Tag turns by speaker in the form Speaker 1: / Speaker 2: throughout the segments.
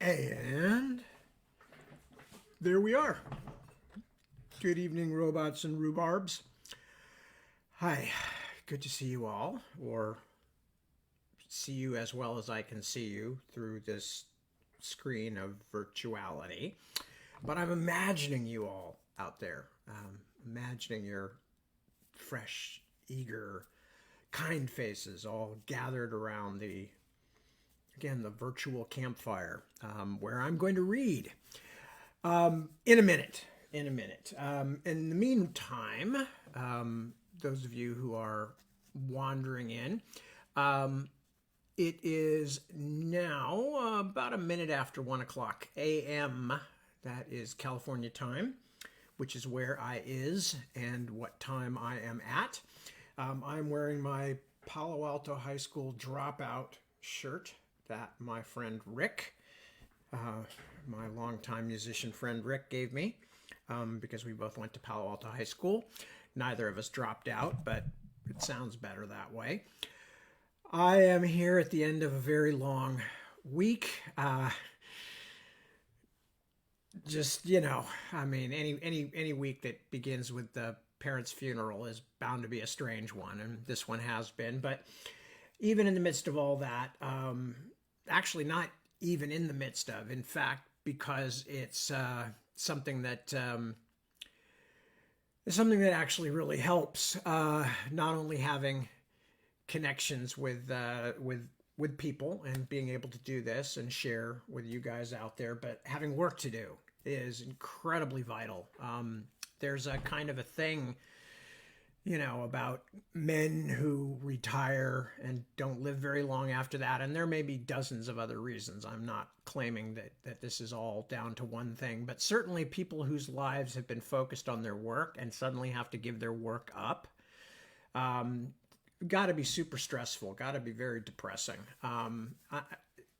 Speaker 1: And there we are. Good evening, robots and rhubarbs. Hi, good to see you all, or see you as well as I can see you through this screen of virtuality. But I'm imagining you all out there, imagining your fresh, eager, kind faces all gathered around the virtual campfire, where I'm going to read in a minute. In the meantime, those of you who are wandering in, it is now about a minute after 1 o'clock a.m. That is California time, which is where I is and what time I am at. I'm wearing my Palo Alto High School dropout shirt that my friend Rick, my longtime musician friend Rick, gave me because we both went to Palo Alto High School. Neither of us dropped out, but it sounds better that way. I am here at the end of a very long week. Any week that begins with the parent's funeral is bound to be a strange one, and this one has been. But even in the midst of all that, actually not even in the midst of, in fact, because it's something that actually really helps. Not only having connections with people and being able to do this and share with you guys out there, but having work to do is incredibly vital. There's a kind of a thing, about men who retire and don't live very long after that. And there may be dozens of other reasons. I'm not claiming that this is all down to one thing, but certainly people whose lives have been focused on their work and suddenly have to give their work up, got to be super stressful, got to be very depressing.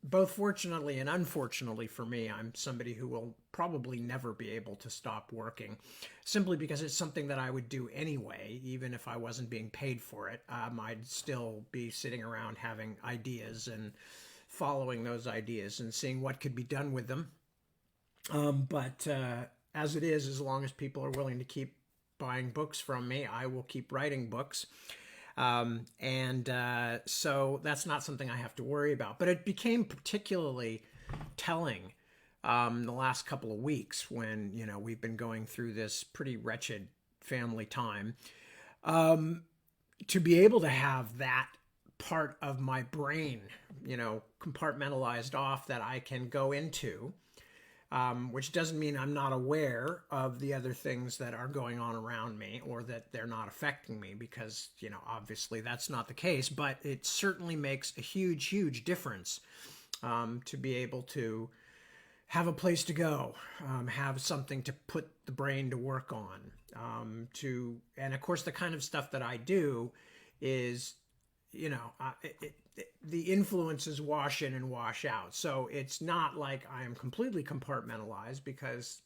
Speaker 1: Both fortunately and unfortunately for me, I'm somebody who will probably never be able to stop working, simply because it's something that I would do anyway, even if I wasn't being paid for it. I'd still be sitting around having ideas and following those ideas and seeing what could be done with them. But as it is, as long as people are willing to keep buying books from me, I will keep writing books. So that's not something I have to worry about. But it became particularly telling the last couple of weeks when, we've been going through this pretty wretched family time, to be able to have that part of my brain, compartmentalized off that I can go into. Which doesn't mean I'm not aware of the other things that are going on around me or that they're not affecting me, because, obviously that's not the case, but it certainly makes a huge, huge difference to be able to have a place to go, have something to put the brain to work on, and of course the kind of stuff that I do is, the influences wash in and wash out. So it's not like I am completely compartmentalized, because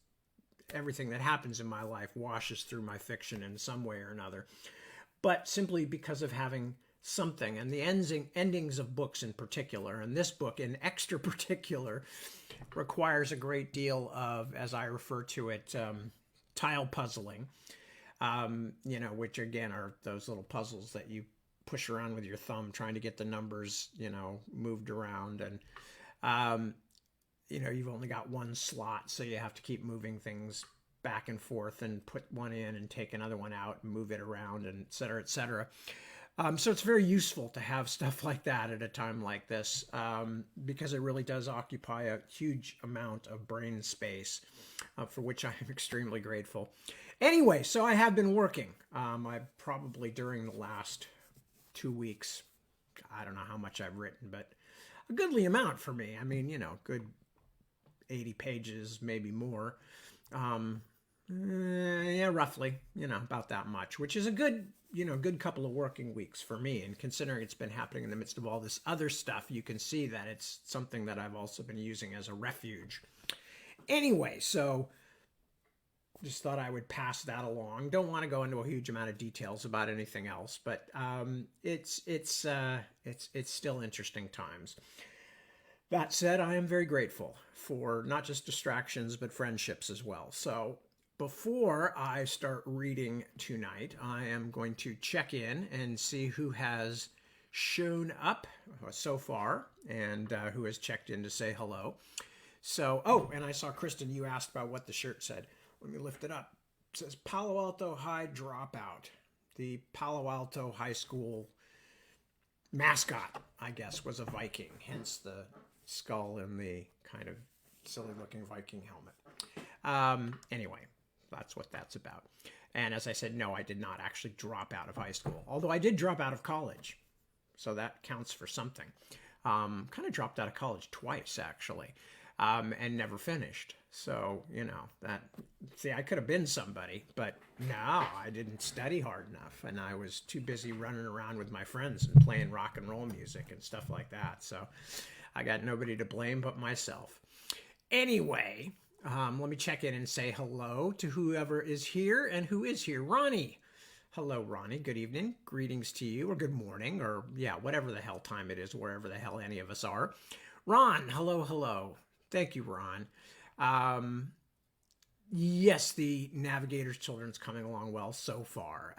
Speaker 1: everything that happens in my life washes through my fiction in some way or another. But simply because of having something, and the endings of books in particular, and this book in extra particular, requires a great deal of, as I refer to it, tile puzzling, which again are those little puzzles that you push around with your thumb trying to get the numbers, moved around. And, you've only got one slot, so you have to keep moving things back and forth and put one in and take another one out and move it around, and et cetera, et cetera. So it's very useful to have stuff like that at a time like this, because it really does occupy a huge amount of brain space, for which I am extremely grateful. Anyway, so I have been working. I probably during the last 2 weeks, I don't know how much I've written, but a goodly amount for me. I mean, good 80 pages, maybe more. Yeah, roughly, about that much, which is a good couple of working weeks for me. And considering it's been happening in the midst of all this other stuff, you can see that it's something that I've also been using as a refuge. Anyway, so just thought I would pass that along. Don't want to go into a huge amount of details about anything else, but it's still interesting times. That said, I am very grateful for not just distractions, but friendships as well. So before I start reading tonight, I am going to check in and see who has shown up so far and who has checked in to say hello. So, oh, and I saw Kristen, you asked about what the shirt said. Let me lift it up. It says Palo Alto High Dropout. The Palo Alto High School mascot, I guess, was a Viking, hence the skull and the kind of silly looking Viking helmet. Anyway, that's what that's about. And as I said, no, I did not actually drop out of high school, although I did drop out of college. So that counts for something. Kind of dropped out of college twice, actually, and never finished. So, you know, see, I could have been somebody, but no, I didn't study hard enough. And I was too busy running around with my friends and playing rock and roll music and stuff like that. So I got nobody to blame but myself. Anyway, let me check in and say hello to whoever is here and who is here. Ronnie. Hello, Ronnie. Good evening. Greetings to you, or good morning, or yeah, whatever the hell time it is, wherever the hell any of us are. Ron, hello, hello. Thank you, Ron. Yes, the Navigator's Children's coming along well so far.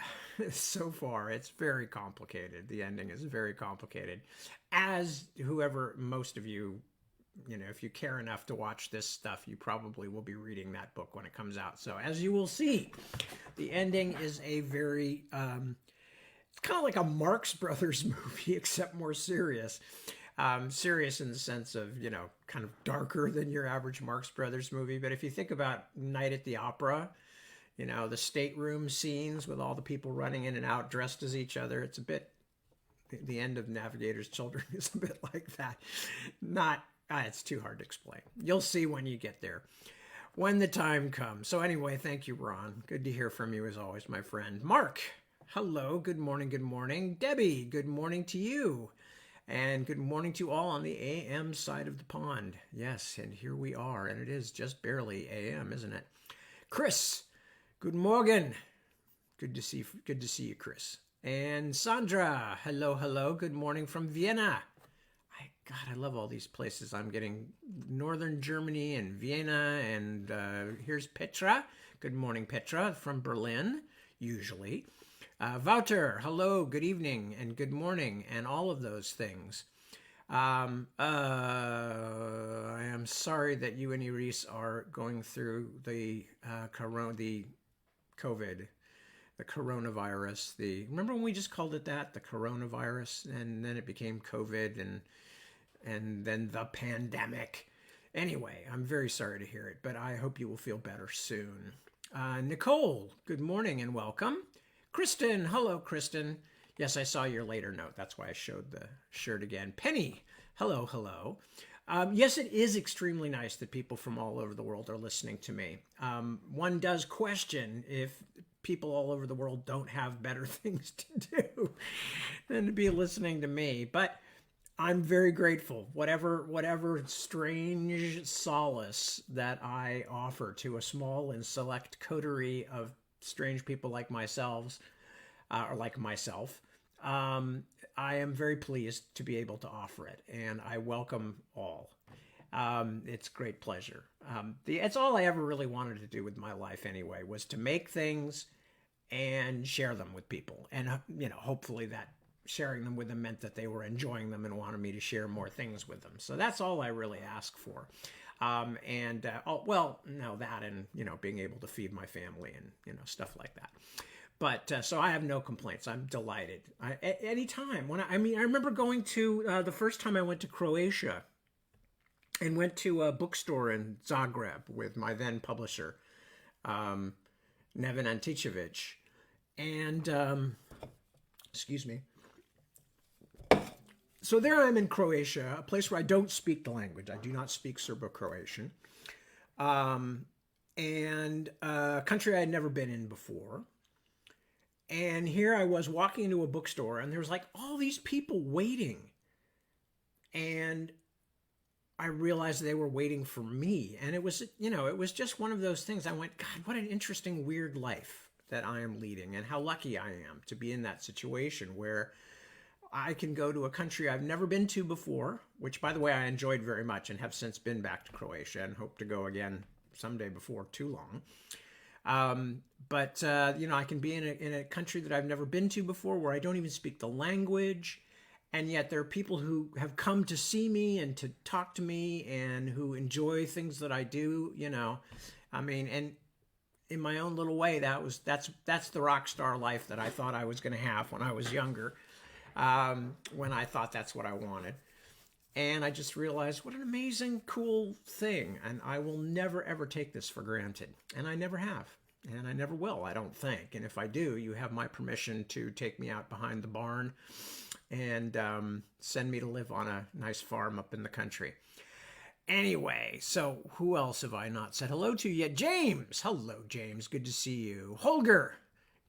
Speaker 1: So far, it's very complicated. The ending is very complicated. As whoever, most of you, you know, if you care enough to watch this stuff, you probably will be reading that book when it comes out. So as you will see, the ending is a very, it's kind of like a Marx Brothers movie, except more serious. Serious in the sense of, you know, kind of darker than your average Marx Brothers movie. But if you think about Night at the Opera, you know, the stateroom scenes with all the people running in and out dressed as each other, it's a bit, the end of Navigator's Children is a bit like that. It's too hard to explain. You'll see when you get there, when the time comes. So anyway, thank you, Ron. Good to hear from you as always, my friend. Mark, hello, good morning, good morning. Debbie, good morning to you. And good morning to all on the AM side of the pond. Yes, and here we are, and it is just barely AM, isn't it? Chris, good morning. Good to see you, Chris. And Sandra, hello, hello. Good morning from Vienna. God, I love all these places. I'm getting northern Germany and Vienna, and here's Petra. Good morning, Petra, from Berlin, usually. Wouter, hello, good evening, and good morning, and all of those things. I am sorry that you and Iris are going through the COVID, the coronavirus. Remember when we just called it that, the coronavirus, and then it became COVID, and then the pandemic. Anyway, I'm very sorry to hear it, but I hope you will feel better soon. Nicole, good morning and welcome. Kristen, hello, Kristen. Yes, I saw your later note. That's why I showed the shirt again. Penny, hello, hello. Yes, it is extremely nice that people from all over the world are listening to me. One does question if people all over the world don't have better things to do than to be listening to me. But I'm very grateful. Whatever strange solace that I offer to a small and select coterie of strange people like myself, I am very pleased to be able to offer it, and I welcome all. It's great pleasure. It's all I ever really wanted to do with my life anyway, was to make things and share them with people. And, you know, hopefully that sharing them with them meant that they were enjoying them and wanted me to share more things with them. So that's all I really ask for. That and, you know, being able to feed my family and, you know, stuff like that. But so I have no complaints. I'm delighted. Anytime. I remember going to the first time I went to Croatia and went to a bookstore in Zagreb with my then publisher, Neven Anticevic. And, excuse me. So there I am in Croatia, a place where I don't speak the language. I do not speak Serbo-Croatian. And a country I had never been in before. And here I was walking into a bookstore, and there was like all these people waiting. And I realized they were waiting for me. And it was, you know, it was just one of those things. I went, God, what an interesting, weird life that I am leading, and how lucky I am to be in that situation where I can go to a country I've never been to before, which, by the way, I enjoyed very much and have since been back to Croatia and hope to go again someday before too long. I can be in a country that I've never been to before, where I don't even speak the language, and yet there are people who have come to see me and to talk to me and who enjoy things that I do. And in my own little way, that's the rock star life that I thought I was going to have when I was younger, when I thought that's what I wanted. And I just realized what an amazing, cool thing. And I will never, ever take this for granted. And I never have. And I never will, I don't think. And if I do, you have my permission to take me out behind the barn and send me to live on a nice farm up in the country. Anyway, so who else have I not said hello to yet? James! Hello, James. Good to see you. Holger!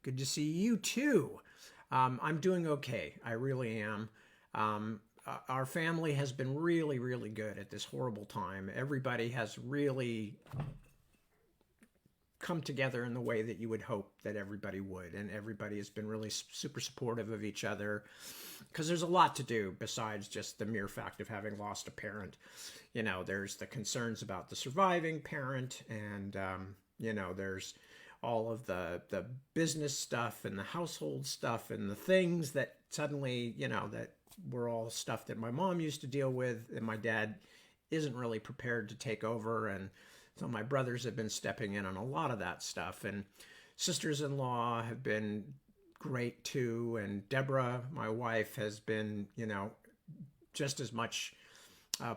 Speaker 1: Good to see you, too. I'm doing okay. I really am. Our family has been really, really good at this horrible time. Everybody has really come together in the way that you would hope that everybody would. And everybody has been really super supportive of each other, because there's a lot to do besides just the mere fact of having lost a parent. There's the concerns about the surviving parent, and, there's all of the business stuff and the household stuff and the things that suddenly, that were all stuff that my mom used to deal with, and my dad isn't really prepared to take over. And so my brothers have been stepping in on a lot of that stuff, and sisters-in-law have been great too. And Deborah, my wife, has been, just as much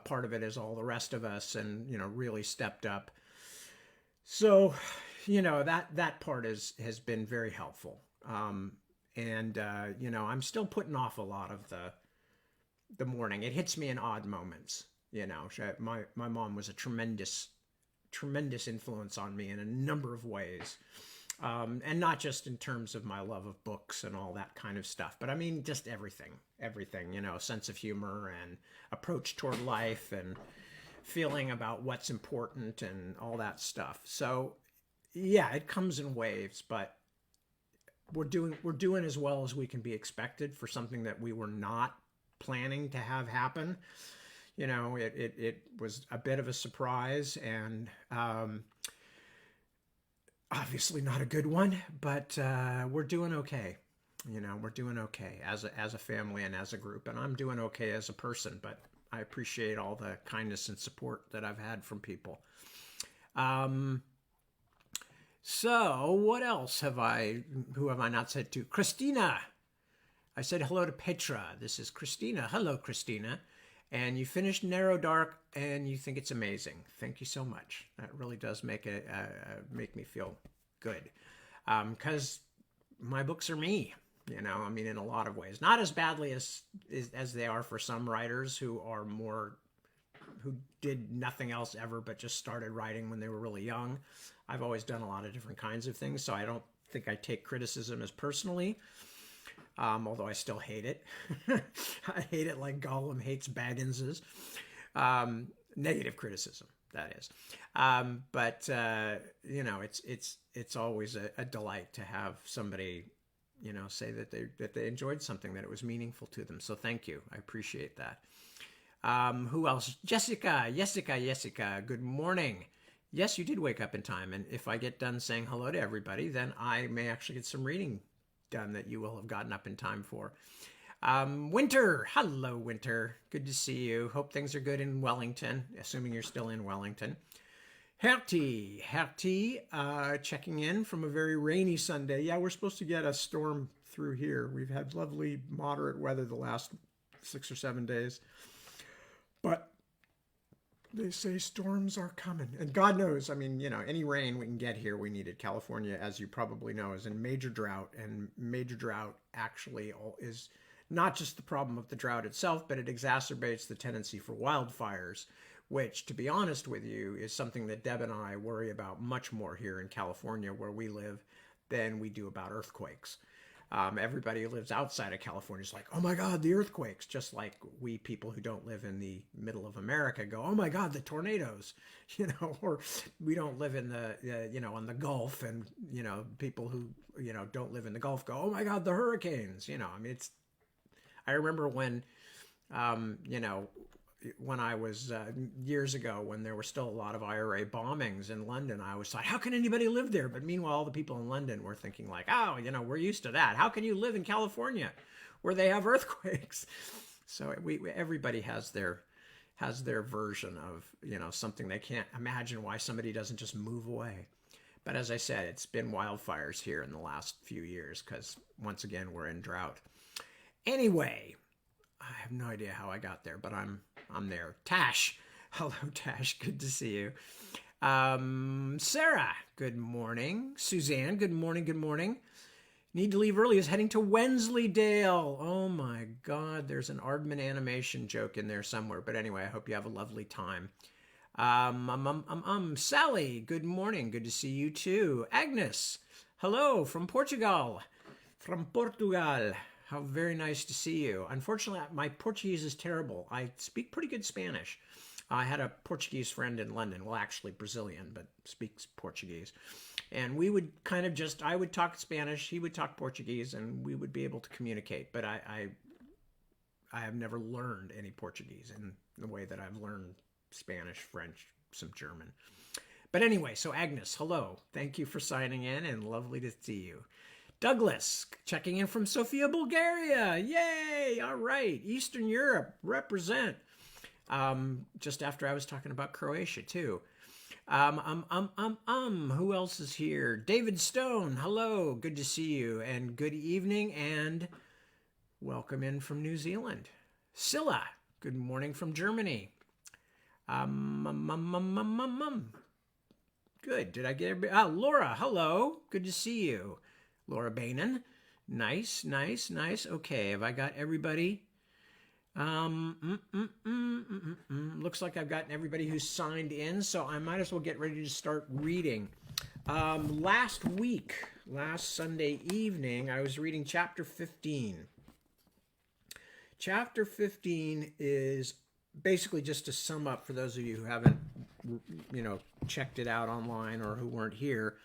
Speaker 1: part of it as all the rest of us, and, really stepped up. So, that part has been very helpful. I'm still putting off a lot of the morning. It hits me in odd moments. My mom was a tremendous influence on me in a number of ways. And not just in terms of my love of books and all that kind of stuff, but I mean, just everything, sense of humor and approach toward life and feeling about what's important and all that stuff. So yeah, it comes in waves, but we're doing as well as we can be expected for something that we were not planning to have happen. It was a bit of a surprise, and obviously not a good one, but we're doing okay. We're doing okay as a family and as a group, and I'm doing okay as a person, but I appreciate all the kindness and support that I've had from people. So what else who have I not said to? Christina. I said hello to Petra. This is Christina. Hello, Christina. And you finished Narrow Dark, and you think it's amazing. Thank you so much. That really does make me feel good. Because my books are me, in a lot of ways. Not as badly as they are for some writers who did nothing else ever but just started writing when they were really young. I've always done a lot of different kinds of things, so I don't think I take criticism as personally. Although I still hate it. I hate it like Gollum hates Baggins's. Negative criticism, that is. It's always a delight to have somebody, say that they enjoyed something, that it was meaningful to them. So thank you. I appreciate that. Who else? Jessica. Good morning. Yes, you did wake up in time. And if I get done saying hello to everybody, then I may actually get some reading done that you will have gotten up in time for. Winter. Hello, Winter. Good to see you. Hope things are good in Wellington, assuming you're still in Wellington. Hertie, checking in from a very rainy Sunday. Yeah, we're supposed to get a storm through here. We've had lovely, moderate weather the last 6 or 7 days. But they say storms are coming. And God knows, any rain we can get here, we need it. California, as you probably know, is in major drought. And major drought actually is not just the problem of the drought itself, but it exacerbates the tendency for wildfires, which, to be honest with you, is something that Deb and I worry about much more here in California, where we live, than we do about earthquakes. Everybody who lives outside of California is like, oh my God, the earthquakes, just like we people who don't live in the middle of America go, oh my God, the tornadoes, or we don't live in on the Gulf, and, people who, don't live in the Gulf go, oh my God, the hurricanes, I remember when, you know, when I was years ago, when there were still a lot of IRA bombings in London, I was like, how can anybody live there? But meanwhile, all the people in London were thinking like, oh, you know, we're used to that. How can you live in California where they have earthquakes? So everybody has their version of, you know, something they can't imagine why somebody doesn't just move away. But as I said, it's been wildfires here in the last few years because once again, we're in drought. Anyway, I have no idea how I got there, but I'm there. Tash. Hello, Tash. Good to see you. Sarah, good morning. Suzanne, good morning. Good morning. Need to leave early is heading to Wensleydale. Oh my God, there's an Aardman animation joke in there somewhere. But anyway, I hope you have a lovely time. Sally, good morning. Good to see you too. Agnes, hello from Portugal. From Portugal. How very nice to see you. Unfortunately, my Portuguese is terrible. I speak pretty good Spanish. I had a Portuguese friend in London, well, actually Brazilian, but speaks Portuguese. And we would kind of just, I would talk Spanish, he would talk Portuguese, and we would be able to communicate. But I have never learned any Portuguese in the way that I've learned Spanish, French, some German. But anyway, so Agnes, hello. Thank you for signing in, and lovely to see you. Douglas, checking in from Sofia, Bulgaria. Yay! All right. Eastern Europe, represent. Just after I was talking about Croatia, too. Who else is here? David Stone, hello. Good to see you. And good evening, and welcome in from New Zealand. Scylla, good morning from Germany. Good. Did I get everybody? Laura, hello. Good to see you. Laura Bainan. Nice. Okay, have I got everybody? Looks like I've gotten everybody who's signed in, so I might as well get ready to start reading. Last Sunday evening, I was reading chapter 15. Chapter 15 is basically, just to sum up for those of you who haven't, you know, checked it out online or who weren't here.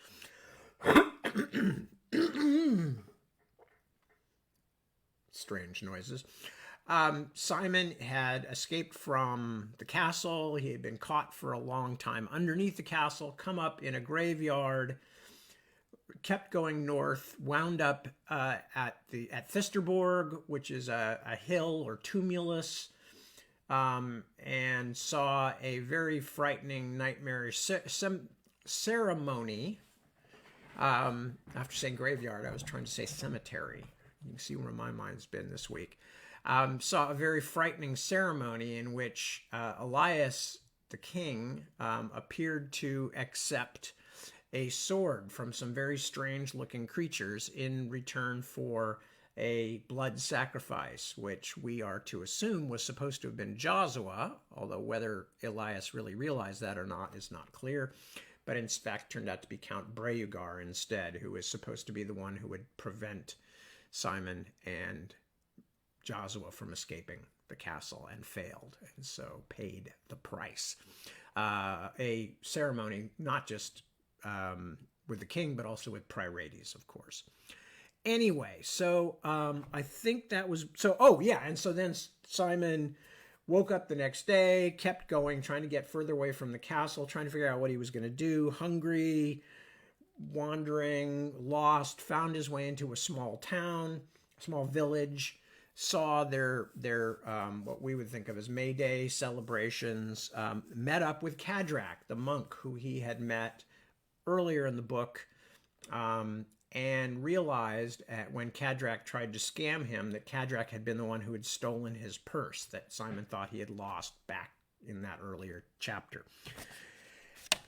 Speaker 1: Strange noises. Simon had escaped from the castle. He had been caught for a long time underneath the castle, come up in a graveyard, kept going north, wound up at Thisterborg, which is a hill or tumulus, and saw a very frightening, nightmarish ceremony. After saying graveyard, I was trying to say cemetery. You can see where my mind's been this week. Saw a very frightening ceremony in which Elias, the king, appeared to accept a sword from some very strange-looking creatures in return for a blood sacrifice, which we are to assume was supposed to have been Joshua, although whether Elias really realized that or not is not clear. But in fact turned out to be Count Breugar instead, who was supposed to be the one who would prevent Simon and Joshua from escaping the castle, and failed, and so paid the price. A ceremony not just with the king, but also with Priorides, of course. Anyway, so I think that was... So, and so then Simon woke up the next day, kept going, trying to get further away from the castle, trying to figure out what he was going to do. Hungry, wandering, lost, found his way into a small town, a small village, saw their what we would think of as May Day celebrations, met up with Kadrak, the monk who he had met earlier in the book, and realized when Kadrak tried to scam him that Kadrak had been the one who had stolen his purse that Simon thought he had lost back in that earlier chapter.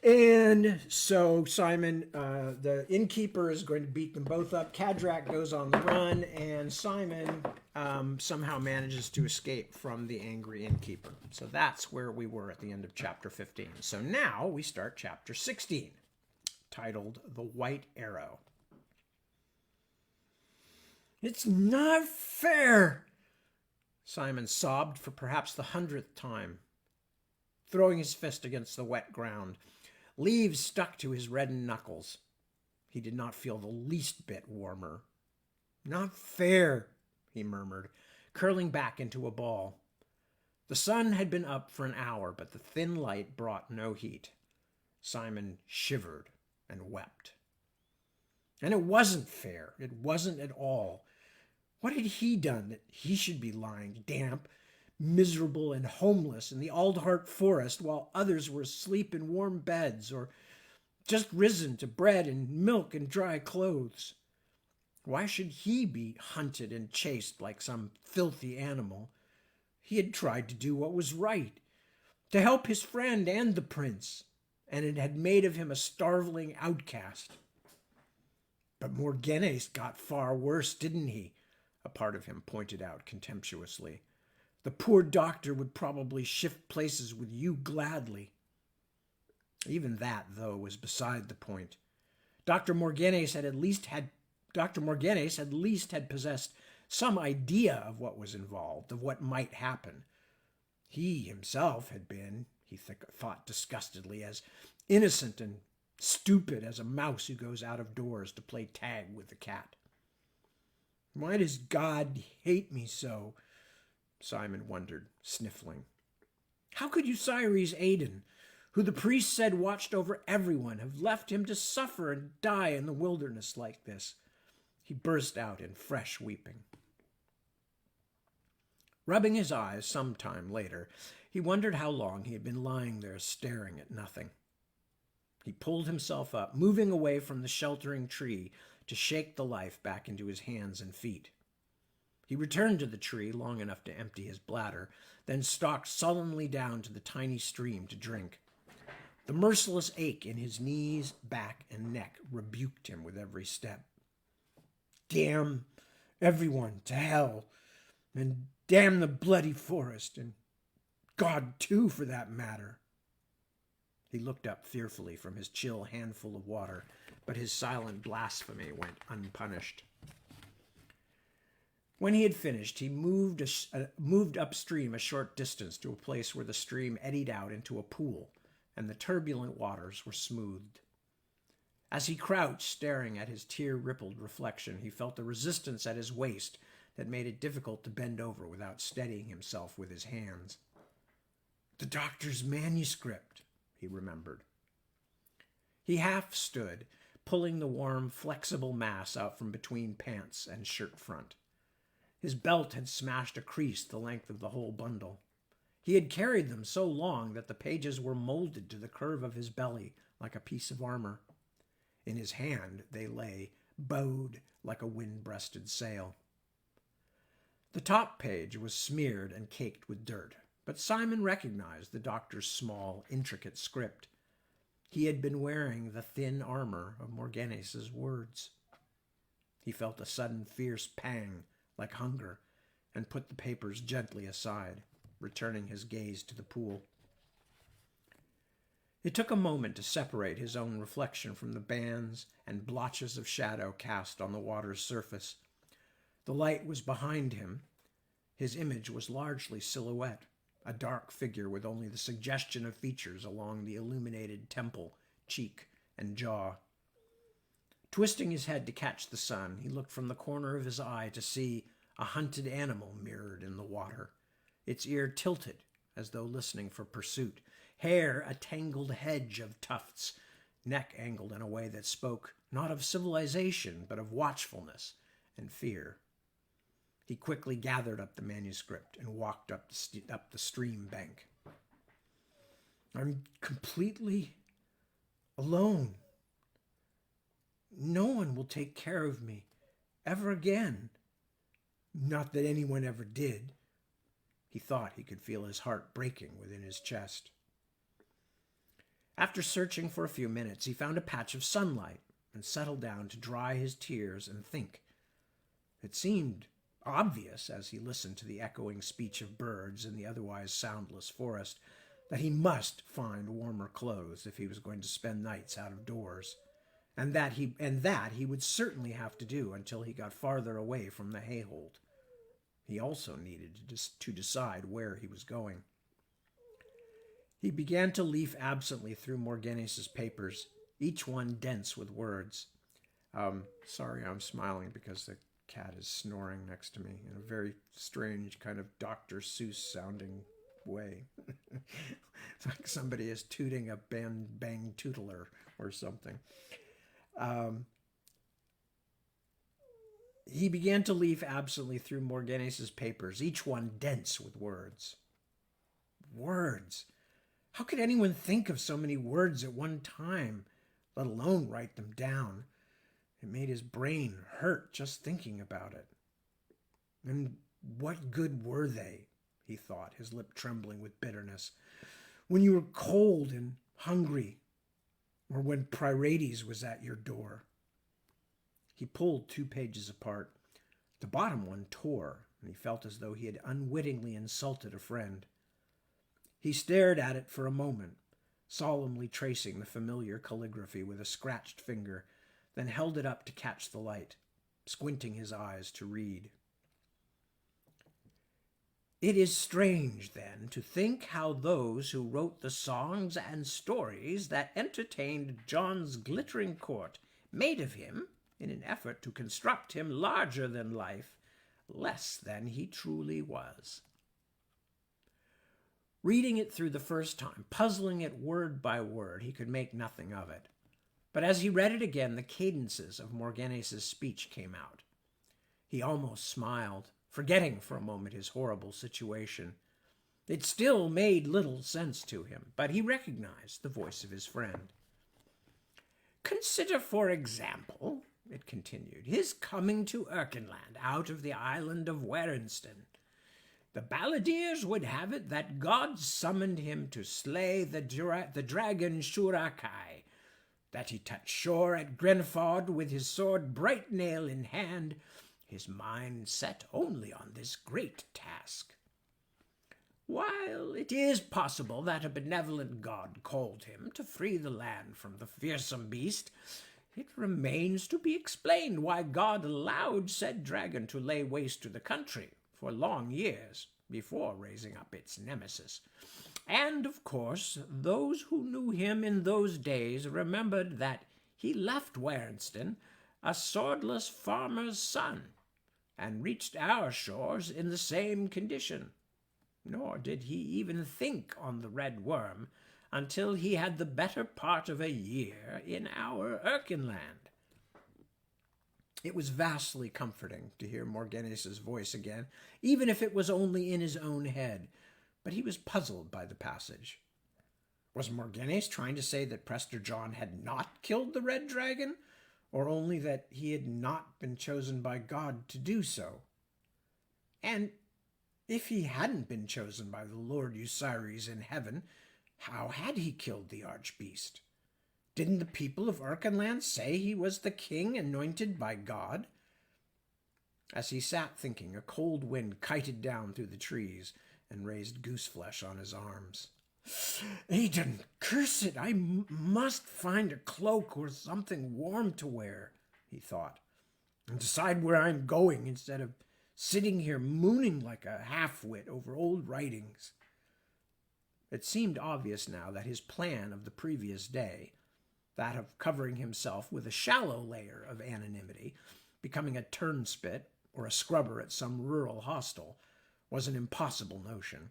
Speaker 1: And so Simon, the innkeeper, is going to beat them both up. Kadrak goes on the run, and Simon somehow manages to escape from the angry innkeeper. So that's where we were at the end of chapter 15. So now we start chapter 16, titled The White Arrow. It's not fair, Simon sobbed for perhaps the 100th time, throwing his fist against the wet ground. Leaves stuck to his reddened knuckles. He did not feel the least bit warmer. Not fair, he murmured, curling back into a ball. The sun had been up for an hour, but the thin light brought no heat. Simon shivered and wept. And it wasn't fair. It wasn't at all. What had he done that he should be lying damp, miserable, and homeless in the Aldhart forest while others were asleep in warm beds or just risen to bread and milk and dry clothes? Why should he be hunted and chased like some filthy animal? He had tried to do what was right, to help his friend and the prince, and it had made of him a starveling outcast. But Morghennes got far worse, didn't he? A part of him pointed out contemptuously. The poor doctor would probably shift places with you gladly. Even that, though, was beside the point. Dr. Morghennes at least had possessed some idea of what was involved, of what might happen. He himself had been, he thought disgustedly, as innocent and stupid as a mouse who goes out of doors to play tag with the cat. Why does God hate me so? Simon wondered, sniffling. How could Pt.18, who the priest said watched over everyone, have left him to suffer and die in the wilderness like this? He burst out in fresh weeping. Rubbing his eyes some time later, he wondered how long he had been lying there staring at nothing. He pulled himself up, moving away from the sheltering tree to shake the life back into his hands and feet. He returned to the tree long enough to empty his bladder, then stalked sullenly down to the tiny stream to drink. The merciless ache in his knees, back, and neck rebuked him with every step. Damn everyone to hell, and damn the bloody forest, and God too, for that matter. He looked up fearfully from his chill handful of water, but his silent blasphemy went unpunished. When he had finished, he moved upstream a short distance to a place where the stream eddied out into a pool, and the turbulent waters were smoothed. As he crouched, staring at his tear-rippled reflection, he felt a resistance at his waist that made it difficult to bend over without steadying himself with his hands. The doctor's manuscript, he remembered. He half stood, pulling the warm, flexible mass out from between pants and shirt front. His belt had smashed a crease the length of the whole bundle. He had carried them so long that the pages were molded to the curve of his belly like a piece of armor. In his hand they lay, bowed like a wind-breasted sail. The top page was smeared and caked with dirt, but Simon recognized the doctor's small, intricate script. He had been wearing the thin armor of Morghennes' words. He felt a sudden fierce pang, like hunger, and put the papers gently aside, returning his gaze to the pool. It took a moment to separate his own reflection from the bands and blotches of shadow cast on the water's surface. The light was behind him. His image was largely silhouette, a dark figure with only the suggestion of features along the illuminated temple, cheek, and jaw. Twisting his head to catch the sun, he looked from the corner of his eye to see a hunted animal mirrored in the water, its ear tilted as though listening for pursuit, hair a tangled hedge of tufts, neck angled in a way that spoke not of civilization but of watchfulness and fear. He quickly gathered up the manuscript and walked up the stream bank. I'm completely alone. No one will take care of me ever again. Not that anyone ever did. He thought he could feel his heart breaking within his chest. After searching for a few minutes, he found a patch of sunlight and settled down to dry his tears and think. It seemed obvious, as he listened to the echoing speech of birds in the otherwise soundless forest, that he must find warmer clothes if he was going to spend nights out of doors, and that he would certainly have to do until he got farther away from the hayhold. He also needed to decide where he was going. He began to leaf absently through Morghennes' papers, each one dense with words. Sorry, I'm smiling because the cat is snoring next to me in a very strange kind of Dr. Seuss sounding way. It's like somebody is tooting a bang tootler or something. He began to leaf absently through Morganes's papers, each one dense with words. Words! How could anyone think of so many words at one time, let alone write them down? It made his brain hurt just thinking about it. And what good were they, he thought, his lip trembling with bitterness, when you were cold and hungry, or when Pryrates was at your door? He pulled 2 pages apart. The bottom one tore, and he felt as though he had unwittingly insulted a friend. He stared at it for a moment, solemnly tracing the familiar calligraphy with a scratched finger, then held it up to catch the light, squinting his eyes to read. It is strange, then, to think how those who wrote the songs and stories that entertained John's glittering court made of him, in an effort to construct him larger than life, less than he truly was. Reading it through the first time, puzzling it word by word, he could make nothing of it. But as he read it again, the cadences of Morganes's speech came out. He almost smiled, forgetting for a moment his horrible situation. It still made little sense to him, but he recognized the voice of his friend. Consider, for example, it continued, his coming to Erkenland out of the island of Werenston. The balladeers would have it that God summoned him to slay the dragon Shurakai, that he touched shore at Grenford with his sword bright nail in hand, his mind set only on this great task. While it is possible that a benevolent God called him to free the land from the fearsome beast, it remains to be explained why God allowed said dragon to lay waste to the country for long years before raising up its nemesis. And, of course, those who knew him in those days remembered that he left Werenston a swordless farmer's son, and reached our shores in the same condition. Nor did he even think on the Red Worm until he had the better part of a year in our Erkenland. It was vastly comforting to hear Morganes's voice again, even if it was only in his own head, but he was puzzled by the passage. Was Morganes trying to say that Prester John had not killed the red dragon, or only that he had not been chosen by God to do so? And if he hadn't been chosen by the Lord Eucyres in heaven, how had he killed the archbeast? Didn't the people of Erkenland say he was the king anointed by God? As he sat thinking, a cold wind kited down through the trees and raised gooseflesh on his arms. Aidan, curse it, I must find a cloak or something warm to wear, he thought, and decide where I'm going instead of sitting here mooning like a half-wit over old writings. It seemed obvious now that his plan of the previous day, that of covering himself with a shallow layer of anonymity, becoming a turnspit or a scrubber at some rural hostel, was an impossible notion.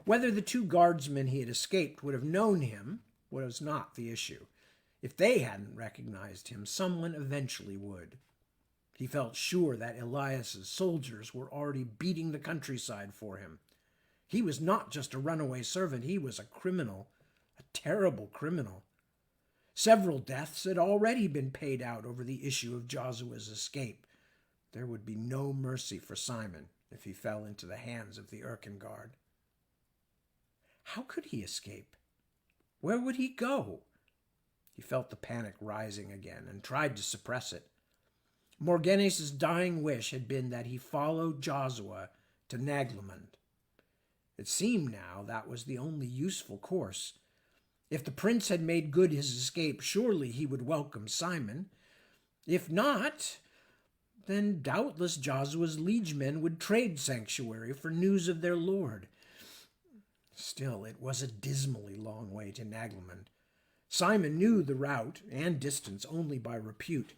Speaker 1: Whether the 2 guardsmen he had escaped would have known him was not the issue. If they hadn't recognized him, someone eventually would. He felt sure that Elias's soldiers were already beating the countryside for him. He was not just a runaway servant, he was a criminal, a terrible criminal. Several deaths had already been paid out over the issue of Josua's escape. There would be no mercy for Simon if he fell into the hands of the Erkenguard. How could he escape? Where would he go? He felt the panic rising again and tried to suppress it. Morganes's dying wish had been that he follow Josua to Naglemund. It seemed now that was the only useful course. If the prince had made good his escape, surely he would welcome Simon. If not, then doubtless Josua's liegemen would trade sanctuary for news of their lord. Still, it was a dismally long way to Naglemund. Simon knew the route and distance only by repute,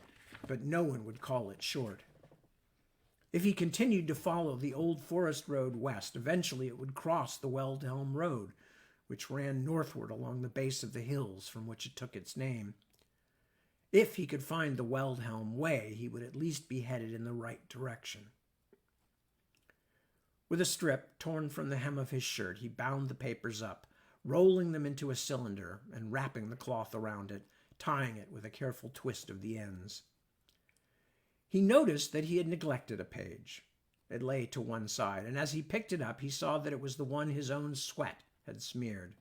Speaker 1: but no one would call it short. If he continued to follow the old forest road west, eventually it would cross the Weldhelm Road, which ran northward along the base of the hills from which it took its name. If he could find the Weldhelm Way, he would at least be headed in the right direction. With a strip torn from the hem of his shirt, he bound the papers up, rolling them into a cylinder and wrapping the cloth around it, tying it with a careful twist of the ends. He noticed that he had neglected a page. It lay to one side, and as he picked it up, he saw that it was the one his own sweat had smeared.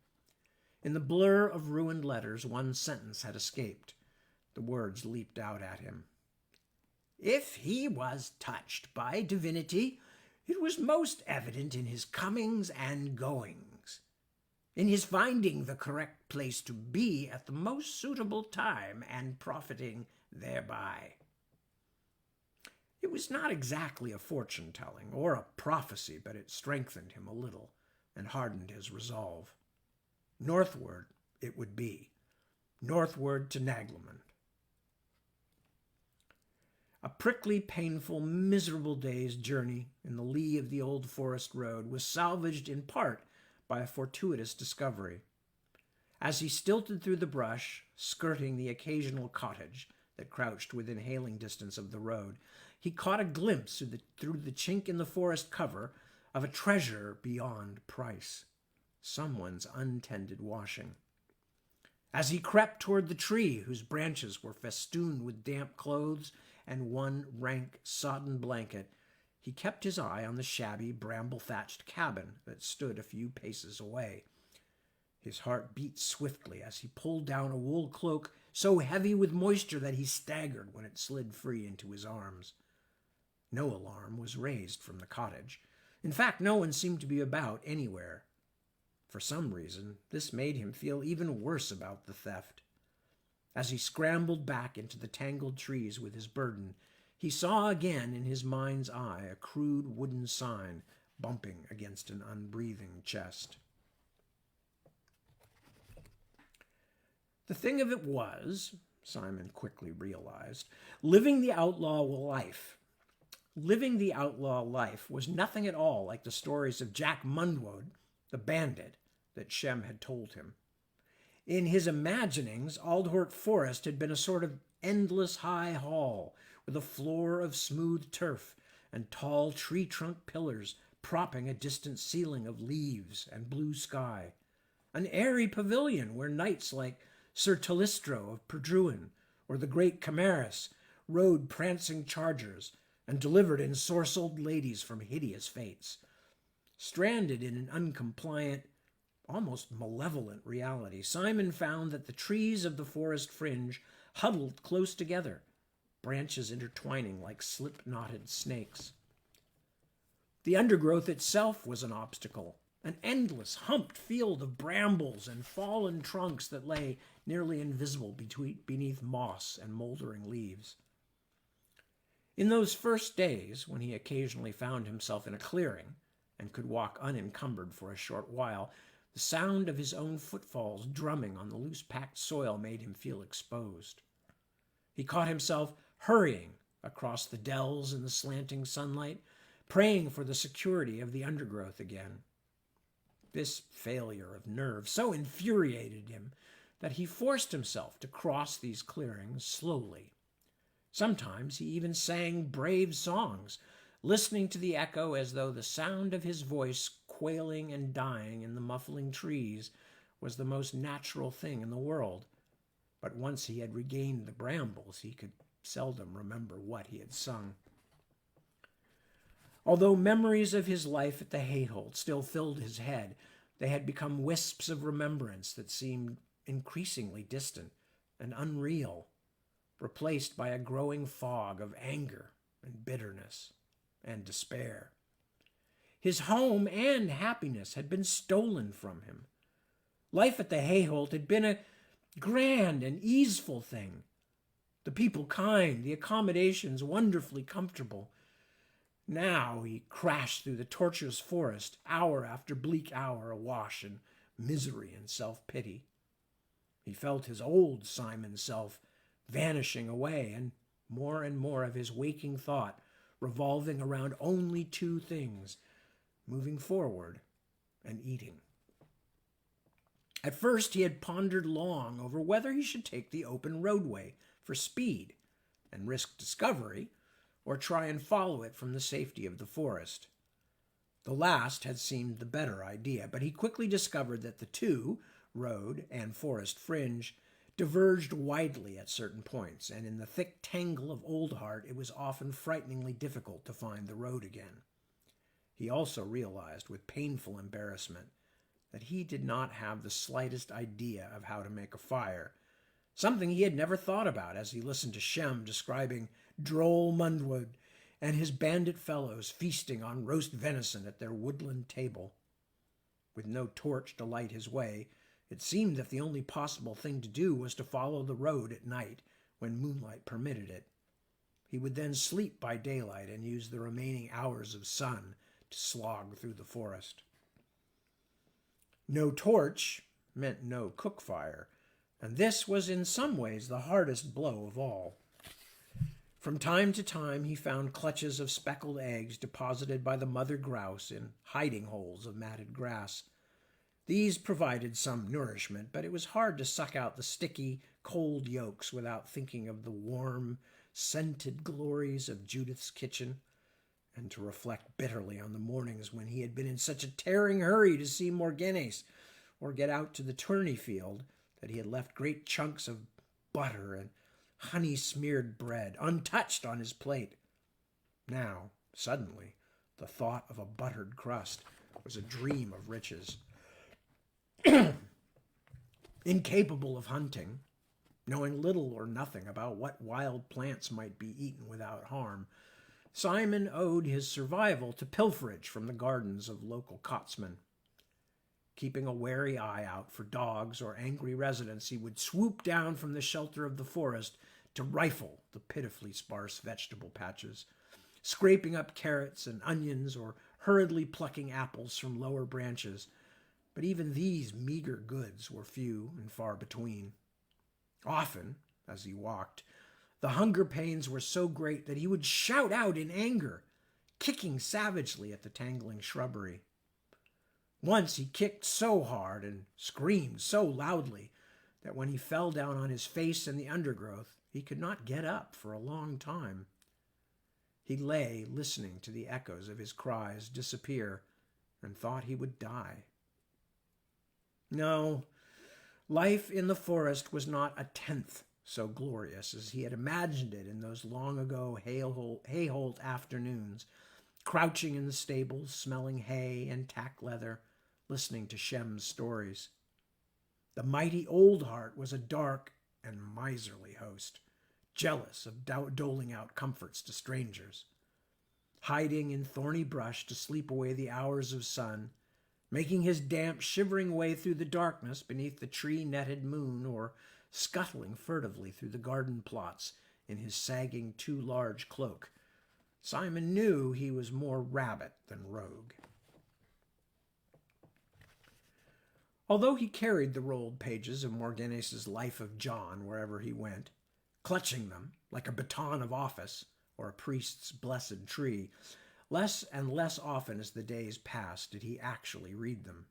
Speaker 1: In the blur of ruined letters, one sentence had escaped. The words leaped out at him. If he was touched by divinity, it was most evident in his comings and goings, in his finding the correct place to be at the most suitable time and profiting thereby. It was not exactly a fortune-telling or a prophecy, but it strengthened him a little and hardened his resolve. Northward it would be, northward to Naglman. A prickly, painful, miserable day's journey in the lee of the old forest road was salvaged in part by a fortuitous discovery. As he stilted through the brush, skirting the occasional cottage that crouched within hailing distance of the road, he caught a glimpse through the chink in the forest cover of a treasure beyond price, someone's untended washing. As he crept toward the tree, whose branches were festooned with damp clothes and one rank, sodden blanket, he kept his eye on the shabby, bramble-thatched cabin that stood a few paces away. His heart beat swiftly as he pulled down a wool cloak so heavy with moisture that he staggered when it slid free into his arms. No alarm was raised from the cottage. In fact, no one seemed to be about anywhere. For some reason, this made him feel even worse about the theft. As he scrambled back into the tangled trees with his burden, he saw again in his mind's eye a crude wooden sign bumping against an unbreathing chest. The thing of it was, Simon quickly realized, living the outlaw life. Living the outlaw life was nothing at all like the stories of Jack Mundwood, the bandit, that Shem had told him. In his imaginings, Aldhort Forest had been a sort of endless high hall with a floor of smooth turf and tall tree-trunk pillars propping a distant ceiling of leaves and blue sky. An airy pavilion where knights like Sir Talistro of Perdruin or the great Camarus rode prancing chargers and delivered ensorcelled ladies from hideous fates. Stranded in an uncompliant, almost malevolent reality, Simon found that the trees of the forest fringe huddled close together, branches intertwining like slip-knotted snakes. The undergrowth itself was an obstacle, an endless humped field of brambles and fallen trunks that lay nearly invisible beneath moss and moldering leaves. In those first days, when he occasionally found himself in a clearing and could walk unencumbered for a short while, the sound of his own footfalls drumming on the loose-packed soil made him feel exposed. He caught himself hurrying across the dells in the slanting sunlight, praying for the security of the undergrowth again. This failure of nerve so infuriated him that he forced himself to cross these clearings slowly. Sometimes he even sang brave songs, listening to the echo as though the sound of his voice quailing and dying in the muffling trees was the most natural thing in the world. But once he had regained the brambles, he could seldom remember what he had sung. Although memories of his life at the Hayholt still filled his head, they had become wisps of remembrance that seemed increasingly distant and unreal, replaced by a growing fog of anger and bitterness and despair. His home and happiness had been stolen from him. Life at the Hayholt had been a grand and easeful thing. The people kind, the accommodations wonderfully comfortable. Now he crashed through the tortuous forest, hour after bleak hour, awash in misery and self-pity. He felt his old Simon self vanishing away, and more of his waking thought revolving around only two things: moving forward and eating. At first, he had pondered long over whether he should take the open roadway for speed and risk discovery, or try and follow it from the safety of the forest. The last had seemed the better idea, but he quickly discovered that the two, road and forest fringe, diverged widely at certain points, and in the thick tangle of Oldhart it was often frighteningly difficult to find the road again. He also realized with painful embarrassment that he did not have the slightest idea of how to make a fire, something he had never thought about as he listened to Shem describing droll Mundwood and his bandit fellows feasting on roast venison at their woodland table. With no torch to light his way, it seemed that the only possible thing to do was to follow the road at night when moonlight permitted it. He would then sleep by daylight and use the remaining hours of sun to slog through the forest. No torch meant no cook fire, and this was in some ways the hardest blow of all. From time to time he found clutches of speckled eggs deposited by the mother grouse in hiding holes of matted grass. These provided some nourishment, but it was hard to suck out the sticky, cold yolks without thinking of the warm, scented glories of Judith's kitchen, and to reflect bitterly on the mornings when he had been in such a tearing hurry to see Morgenes or get out to the tourney field that he had left great chunks of butter and honey-smeared bread untouched on his plate. Now, suddenly, the thought of a buttered crust was a dream of riches. Incapable of hunting, knowing little or nothing about what wild plants might be eaten without harm, Simon owed his survival to pilferage from the gardens of local cotsmen. Keeping a wary eye out for dogs or angry residents, he would swoop down from the shelter of the forest to rifle the pitifully sparse vegetable patches, scraping up carrots and onions or hurriedly plucking apples from lower branches. But even these meager goods were few and far between. Often, as he walked, the hunger pains were so great that he would shout out in anger, kicking savagely at the tangling shrubbery. Once he kicked so hard and screamed so loudly that when he fell down on his face in the undergrowth, he could not get up for a long time. He lay listening to the echoes of his cries disappear and thought he would die. No, life in the forest was not a tenth so glorious as he had imagined it in those long-ago hay-holt afternoons, crouching in the stables, smelling hay and tack leather, listening to Shem's stories. The mighty Oldhart was a dark and miserly host, jealous of doling out comforts to strangers. Hiding in thorny brush to sleep away the hours of sun, making his damp, shivering way through the darkness beneath the tree-netted moon, or scuttling furtively through the garden plots in his sagging too-large cloak, Simon knew he was more rabbit than rogue. Although he carried the rolled pages of Morgenes' Life of John wherever he went, clutching them like a baton of office or a priest's blessed tree, less and less often as the days passed did he actually read them.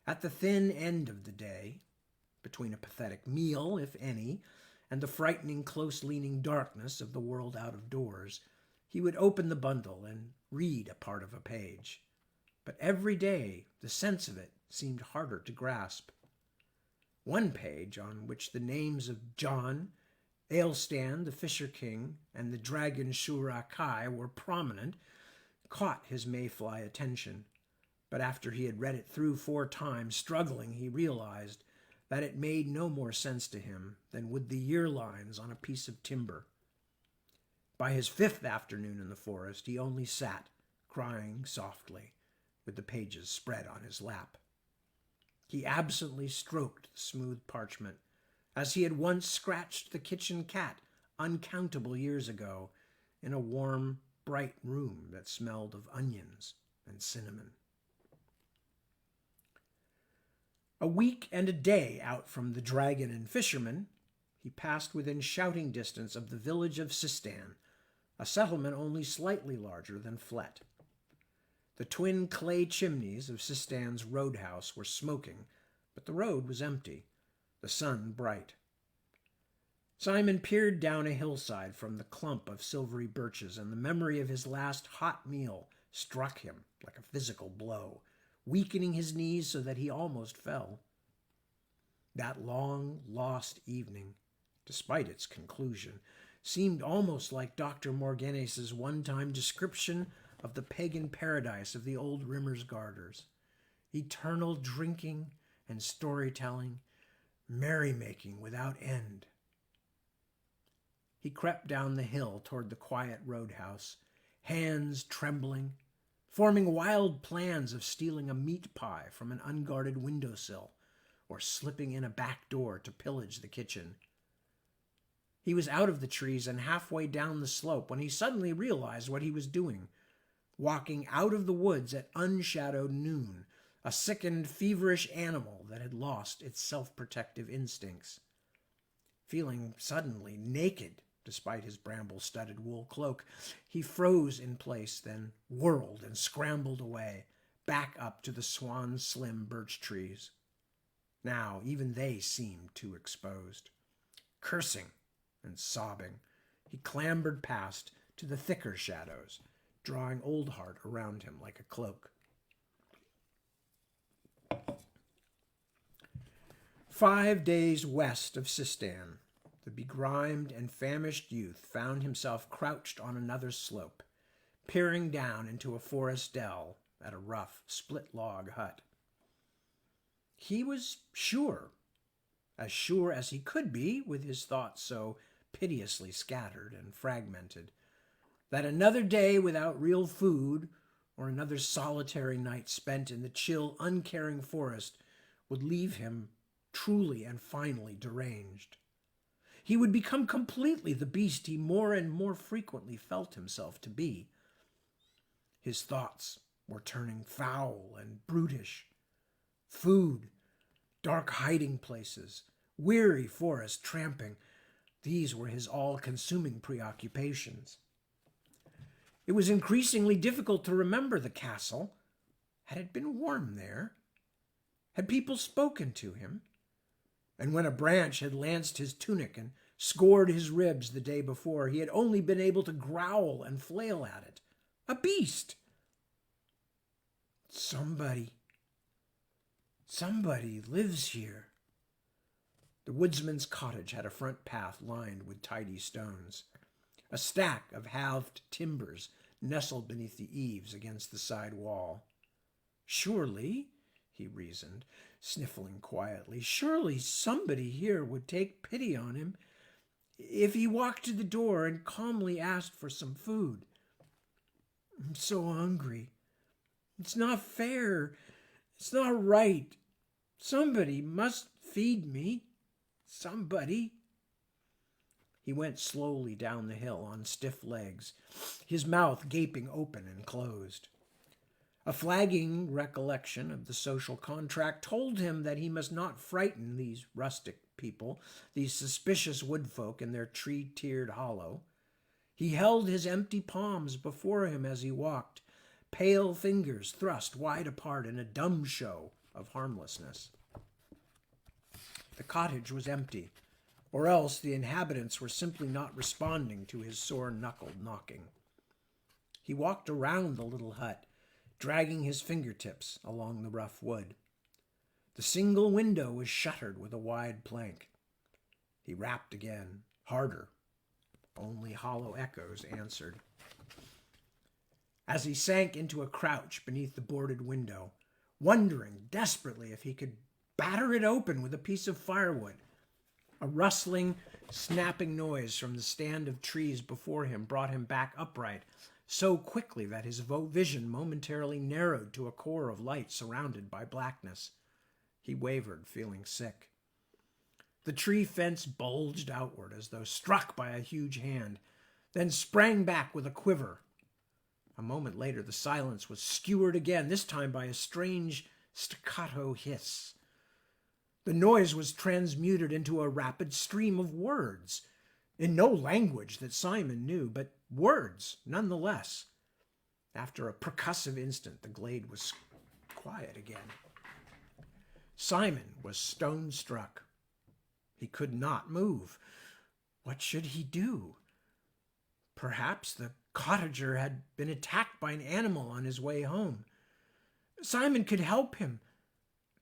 Speaker 1: At the thin end of the day, between a pathetic meal, if any, and the frightening, close-leaning darkness of the world out of doors, he would open the bundle and read a part of a page. But every day the sense of it seemed harder to grasp. One page, on which the names of John, Ailstan, the Fisher King, and the dragon Shura Kai were prominent, caught his mayfly attention. But after he had read it through 4 times, struggling, he realized that it made no more sense to him than would the year lines on a piece of timber. By his 5th afternoon in the forest, he only sat, crying softly, with the pages spread on his lap. He absently stroked the smooth parchment, as he had once scratched the kitchen cat uncountable years ago in a warm, bright room that smelled of onions and cinnamon. A week and a day out from the Dragon and Fisherman, he passed within shouting distance of the village of Sistan, a settlement only slightly larger than Flett. The twin clay chimneys of Sistan's roadhouse were smoking, but the road was empty, the sun bright. Simon peered down a hillside from the clump of silvery birches, and the memory of his last hot meal struck him like a physical blow, weakening his knees so that he almost fell. That long, lost evening, despite its conclusion, seemed almost like Dr. Morganes's one-time description of the pagan paradise of the old Rimmersgarders. Eternal drinking and storytelling, merrymaking without end. He crept down the hill toward the quiet roadhouse, hands trembling, forming wild plans of stealing a meat pie from an unguarded windowsill or slipping in a back door to pillage the kitchen. He was out of the trees and halfway down the slope when he suddenly realized what he was doing, walking out of the woods at unshadowed noon, a sickened, feverish animal that had lost its self-protective instincts. Feeling suddenly naked, despite his bramble-studded wool cloak, he froze in place, then whirled and scrambled away, back up to the swan-slim birch trees. Now even they seemed too exposed. Cursing and sobbing, he clambered past to the thicker shadows, drawing Oldheart around him like a cloak. 5 days west of Sistan, the begrimed and famished youth found himself crouched on another slope, peering down into a forest dell at a rough, split-log hut. He was sure as he could be with his thoughts so piteously scattered and fragmented, that another day without real food or another solitary night spent in the chill, uncaring forest would leave him truly and finally deranged. He would become completely the beast he more and more frequently felt himself to be. His thoughts were turning foul and brutish. Food, dark hiding places, weary forest tramping, these were his all-consuming preoccupations. It was increasingly difficult to remember the castle. Had it been warm there? Had people spoken to him? And when a branch had lanced his tunic and scored his ribs the day before, he had only been able to growl and flail at it. A beast! Somebody lives here. The woodsman's cottage had a front path lined with tidy stones. A stack of halved timbers nestled beneath the eaves against the side wall. Surely, he reasoned, sniffling quietly, surely somebody here would take pity on him if he walked to the door and calmly asked for some food. I'm so hungry. It's not fair. It's not right. Somebody must feed me. Somebody. He went slowly down the hill on stiff legs, his mouth gaping open and closed. A flagging recollection of the social contract told him that he must not frighten these rustic people, these suspicious woodfolk in their tree-tiered hollow. He held his empty palms before him as he walked, pale fingers thrust wide apart in a dumb show of harmlessness. The cottage was empty, or else the inhabitants were simply not responding to his sore-knuckled knocking. He walked around the little hut, dragging his fingertips along the rough wood. The single window was shuttered with a wide plank. He rapped again, harder. Only hollow echoes answered. As he sank into a crouch beneath the boarded window, wondering desperately if he could batter it open with a piece of firewood, a rustling, snapping noise from the stand of trees before him brought him back upright, so quickly that his vision momentarily narrowed to a core of light surrounded by blackness. He wavered, feeling sick. The tree fence bulged outward as though struck by a huge hand, then sprang back with a quiver. A moment later, the silence was skewered again, this time by a strange staccato hiss. The noise was transmuted into a rapid stream of words, in no language that Simon knew, but words nonetheless. After a percussive instant, the glade was quiet again. Simon was stone-struck. He could not move. What should he do? Perhaps the cottager had been attacked by an animal on his way home. Simon could help him.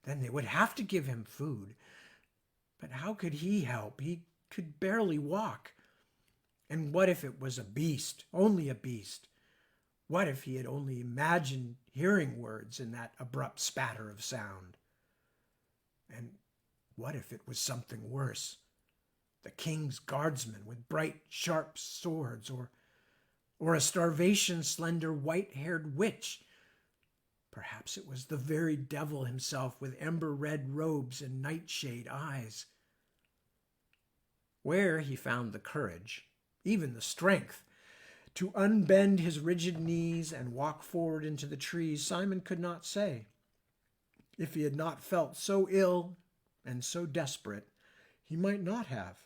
Speaker 1: Then they would have to give him food. But how could he help? He could barely walk. And what if it was a beast, only a beast? What if he had only imagined hearing words in that abrupt spatter of sound? And what if it was something worse? The king's guardsmen with bright, sharp swords, or a starvation, slender, white-haired witch. Perhaps it was the very devil himself with ember-red robes and nightshade eyes. Where he found the courage, even the strength, to unbend his rigid knees and walk forward into the trees, Simon could not say. If he had not felt so ill and so desperate, he might not have.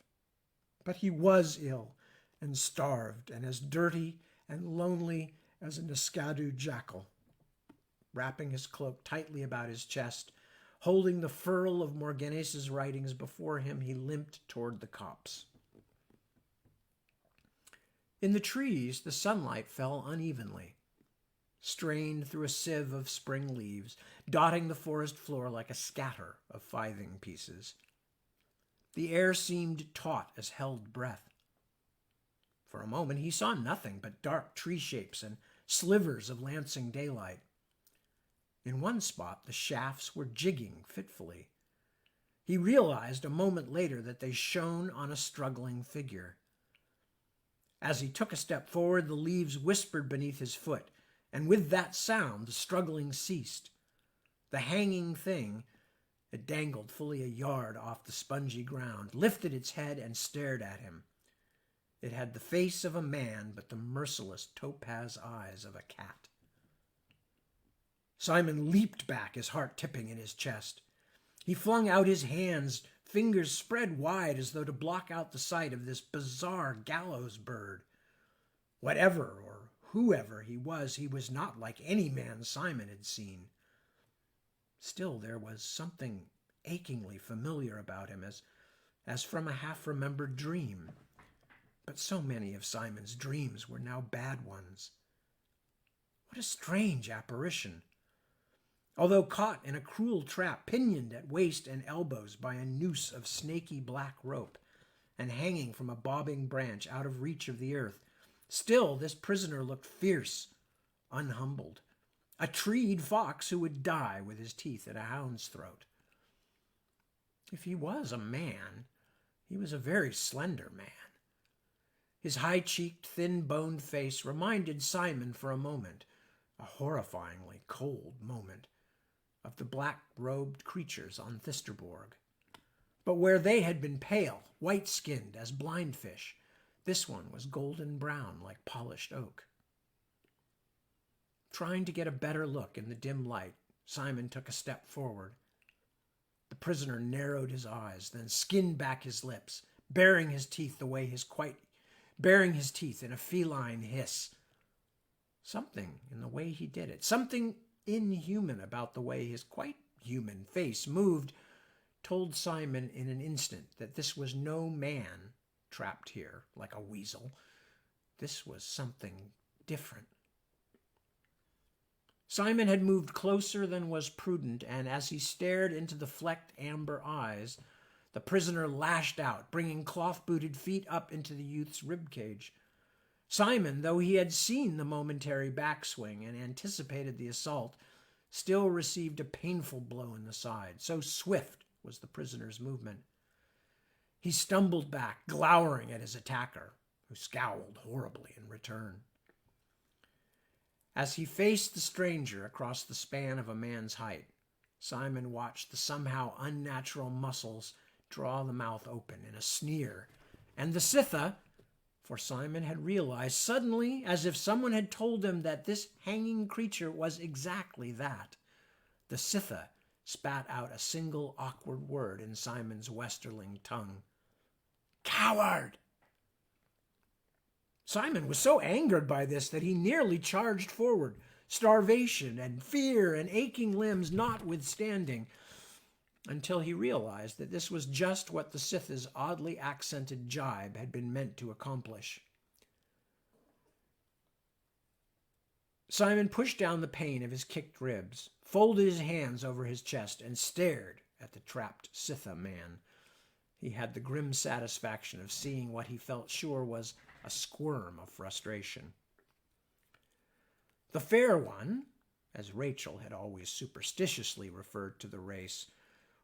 Speaker 1: But he was ill and starved and as dirty and lonely as a Niskadu jackal. Wrapping his cloak tightly about his chest, holding the furl of Morganes's writings before him, he limped toward the copse. In the trees, the sunlight fell unevenly, strained through a sieve of spring leaves, dotting the forest floor like a scatter of fiving pieces. The air seemed taut as held breath. For a moment he saw nothing but dark tree shapes and slivers of lancing daylight. In one spot the shafts were jigging fitfully. He realized a moment later that they shone on a struggling figure. As he took a step forward, the leaves whispered beneath his foot, and with that sound the struggling ceased. The hanging thing, it dangled fully a yard off the spongy ground, lifted its head and stared at him. It had the face of a man, but the merciless topaz eyes of a cat. Simon leaped back, his heart tipping in his chest. He flung out his hands, fingers spread wide as though to block out the sight of this bizarre gallows bird. Whatever or whoever he was not like any man Simon had seen. Still, there was something achingly familiar about him, as from a half-remembered dream. But so many of Simon's dreams were now bad ones. What a strange apparition! Although caught in a cruel trap, pinioned at waist and elbows by a noose of snaky black rope, and hanging from a bobbing branch out of reach of the earth, still this prisoner looked fierce, unhumbled, a treed fox who would die with his teeth at a hound's throat. If he was a man, he was a very slender man. His high-cheeked, thin-boned face reminded Simon for a moment, a horrifyingly cold moment, of the black-robed creatures on Thisterborg. But where they had been pale, white-skinned as blind fish, this one was golden brown like polished oak. Trying to get a better look in the dim light, Simon took a step forward. The prisoner narrowed his eyes, then skinned back his lips, baring his teeth in a feline hiss. Something in the way he did it, something inhuman about the way his quite human face moved, told Simon in an instant that this was no man trapped here like a weasel. This was something different. Simon had moved closer than was prudent, and as he stared into the flecked amber eyes, the prisoner lashed out, bringing cloth-booted feet up into the youth's ribcage. Simon, though he had seen the momentary backswing and anticipated the assault, still received a painful blow in the side. So swift was the prisoner's movement. He stumbled back, glowering at his attacker, who scowled horribly in return. As he faced the stranger across the span of a man's height, Simon watched the somehow unnatural muscles draw the mouth open in a sneer, and the Sitha, for Simon had realized suddenly, as if someone had told him that this hanging creature was exactly that, the Sitha spat out a single awkward word in Simon's Westerling tongue. "Coward!" Simon was so angered by this that he nearly charged forward, starvation and fear and aching limbs notwithstanding, until he realized that this was just what the Sith's oddly accented jibe had been meant to accomplish. Simon pushed down the pain of his kicked ribs, folded his hands over his chest, and stared at the trapped Sitha man. He had the grim satisfaction of seeing what he felt sure was a squirm of frustration. The fair one, as Rachel had always superstitiously referred to the race,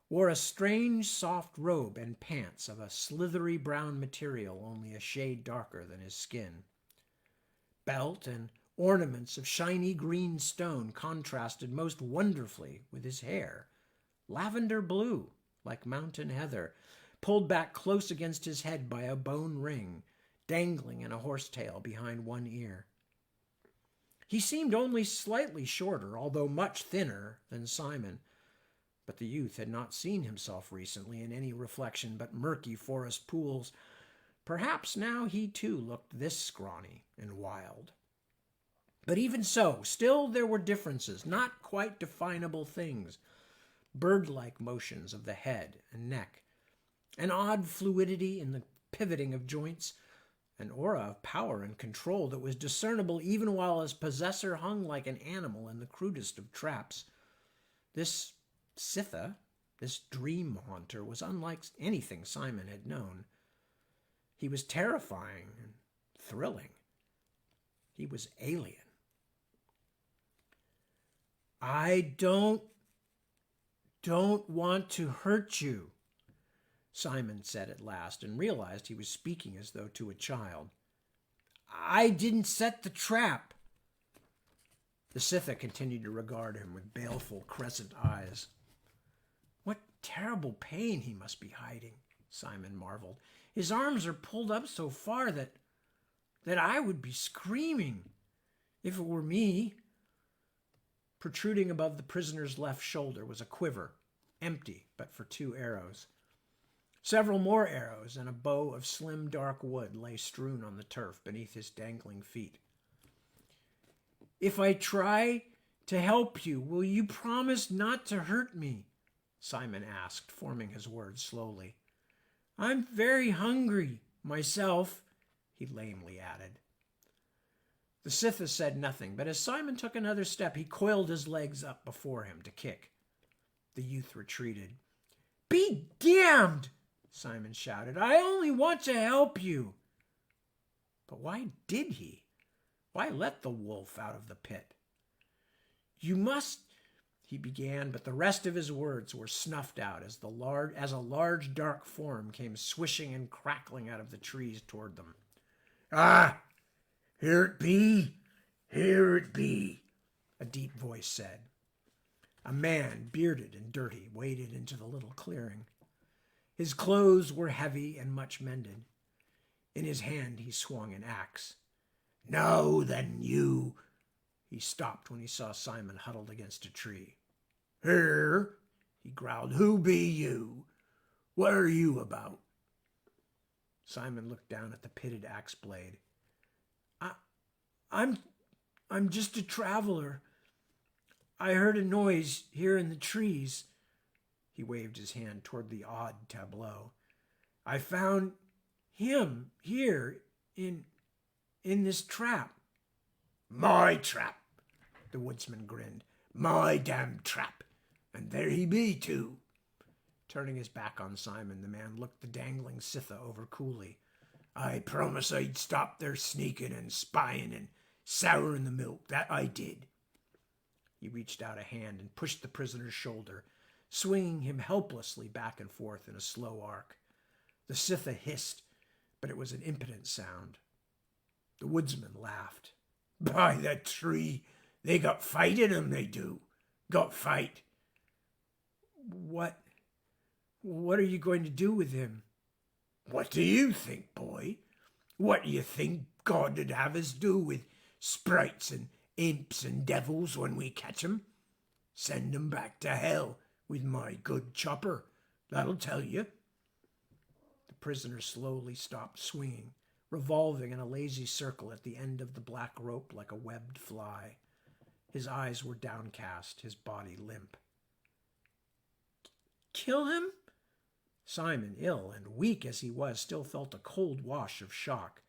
Speaker 1: wore a strange soft robe and pants of a slithery brown material only a shade darker than his skin. Belt and ornaments of shiny green stone contrasted most wonderfully with his hair, lavender blue, like mountain heather, pulled back close against his head by a bone ring, dangling in a horsetail behind one ear. He seemed only slightly shorter, although much thinner, than Simon, but the youth had not seen himself recently in any reflection but murky forest pools. Perhaps now he too looked this scrawny and wild. But even so, still there were differences, not quite definable things, bird-like motions of the head and neck, an odd fluidity in the pivoting of joints, an aura of power and control that was discernible even while its possessor hung like an animal in the crudest of traps. This Sitha, this dream haunter, was unlike anything Simon had known. He was terrifying and thrilling. He was alien. "I don't want to hurt you," Simon said at last, and realized he was speaking as though to a child. "I didn't set the trap." The Sitha continued to regard him with baleful crescent eyes. "What terrible pain he must be hiding," Simon marveled. "His arms are pulled up so far that I would be screaming if it were me." Protruding above the prisoner's left shoulder was a quiver, empty but for 2 arrows. Several more arrows and a bow of slim dark wood lay strewn on the turf beneath his dangling feet. "If I try to help you, will you promise not to hurt me?" Simon asked, forming his words slowly. "I'm very hungry myself," he lamely added. The Sitha said nothing, but as Simon took another step, he coiled his legs up before him to kick. The youth retreated. "Be damned!" Simon shouted. "I only want to help you." But why did he? Why let the wolf out of the pit? "You must," he began, but the rest of his words were snuffed out as a large dark form came swishing and crackling out of the trees toward them. "Ah! Here it be, a deep voice said. A man, bearded and dirty, waded into the little clearing. His clothes were heavy and much mended. In his hand he swung an axe. "Now then, you—" He stopped when he saw Simon huddled against a tree. "Here," he growled. "Who be you? What are you about?" Simon looked down at the pitted axe blade. I'm just a traveler. I heard a noise here in the trees." He waved his hand toward the odd tableau. "I found him here in this trap." "My trap," the woodsman grinned. "My damn trap. And there he be, too." Turning his back on Simon, the man looked the dangling Sitha over coolly. "I promise I'd stop their sneaking and spying and souring the milk. That I did." He reached out a hand and pushed the prisoner's shoulder, swinging him helplessly back and forth in a slow arc. The Sitha hissed, but it was an impotent sound. The woodsman laughed. "By the tree, they got fight in 'em, they do. Got fight." What are you going to do with him?" "What do you think, boy? What do you think God'd have us do with sprites and imps and devils when we catch 'em? Send 'em back to hell with my good chopper. That'll tell you." The prisoner slowly stopped swinging, revolving in a lazy circle at the end of the black rope like a webbed fly. His eyes were downcast, his body limp. Kill him? Simon, ill and weak as he was, still felt a cold wash of shock.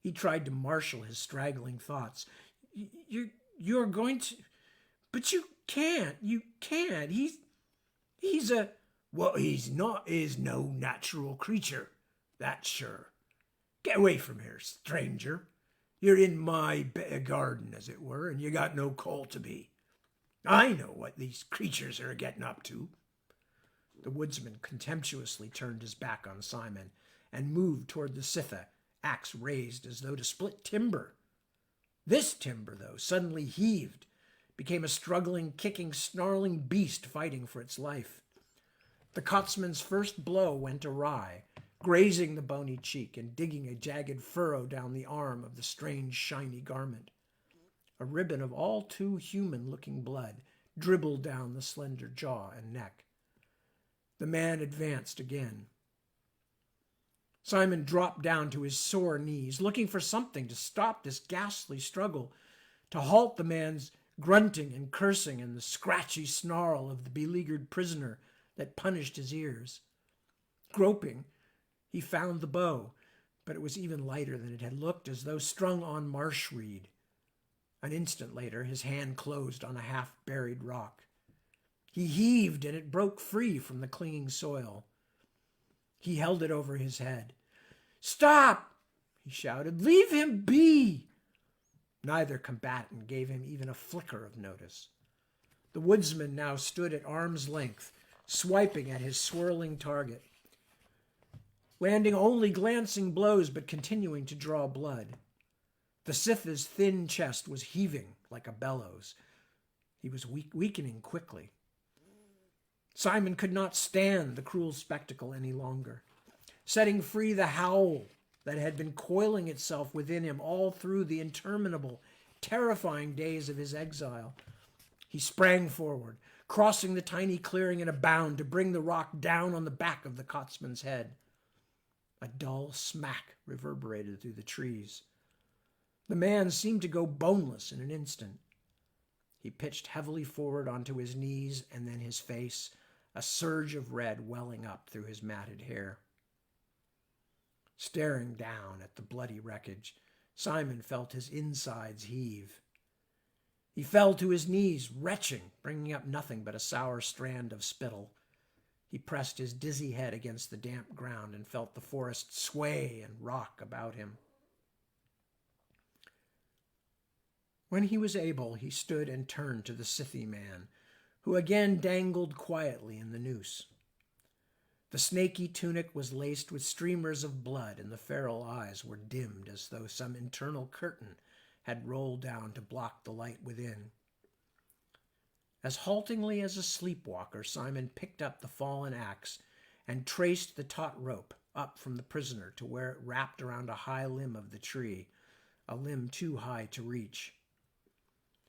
Speaker 1: He tried to marshal his straggling thoughts. You're going to... But you can't. You can't. He's a... What he's not is no natural creature. That's sure. Get away from here, stranger. You're in my bit of garden, as it were, and you got no call to be. I know what these creatures are getting up to. The woodsman contemptuously turned his back on Simon and moved toward the Sitha, axe raised as though to split timber. This timber, though, suddenly heaved, became a struggling, kicking, snarling beast fighting for its life. The Cotsman's first blow went awry, grazing the bony cheek and digging a jagged furrow down the arm of the strange, shiny garment. A ribbon of all too human-looking blood dribbled down the slender jaw and neck. The man advanced again. Simon dropped down to his sore knees, looking for something to stop this ghastly struggle, to halt the man's grunting and cursing and the scratchy snarl of the beleaguered prisoner that punished his ears. Groping, he found the bow, but it was even lighter than it had looked, as though strung on marsh reed. An instant later, his hand closed on a half-buried rock. He heaved, and it broke free from the clinging soil. He held it over his head. "Stop!" he shouted. "Leave him be!" Neither combatant gave him even a flicker of notice. The woodsman now stood at arm's length, swiping at his swirling target, landing only glancing blows but continuing to draw blood. The Sitha's thin chest was heaving like a bellows. He was weakening quickly. Simon could not stand the cruel spectacle any longer. Setting free the howl that had been coiling itself within him all through the interminable, terrifying days of his exile, he sprang forward, crossing the tiny clearing in a bound to bring the rock down on the back of the Cotsman's head. A dull smack reverberated through the trees. The man seemed to go boneless in an instant. He pitched heavily forward onto his knees and then his face, a surge of red welling up through his matted hair. Staring down at the bloody wreckage, Simon felt his insides heave. He fell to his knees, retching, bringing up nothing but a sour strand of spittle. He pressed his dizzy head against the damp ground and felt the forest sway and rock about him. When he was able, he stood and turned to the Scythy man, who again dangled quietly in the noose. The snaky tunic was laced with streamers of blood, and the feral eyes were dimmed as though some internal curtain had rolled down to block the light within. As haltingly as a sleepwalker, Simon picked up the fallen axe and traced the taut rope up from the prisoner to where it wrapped around a high limb of the tree, a limb too high to reach.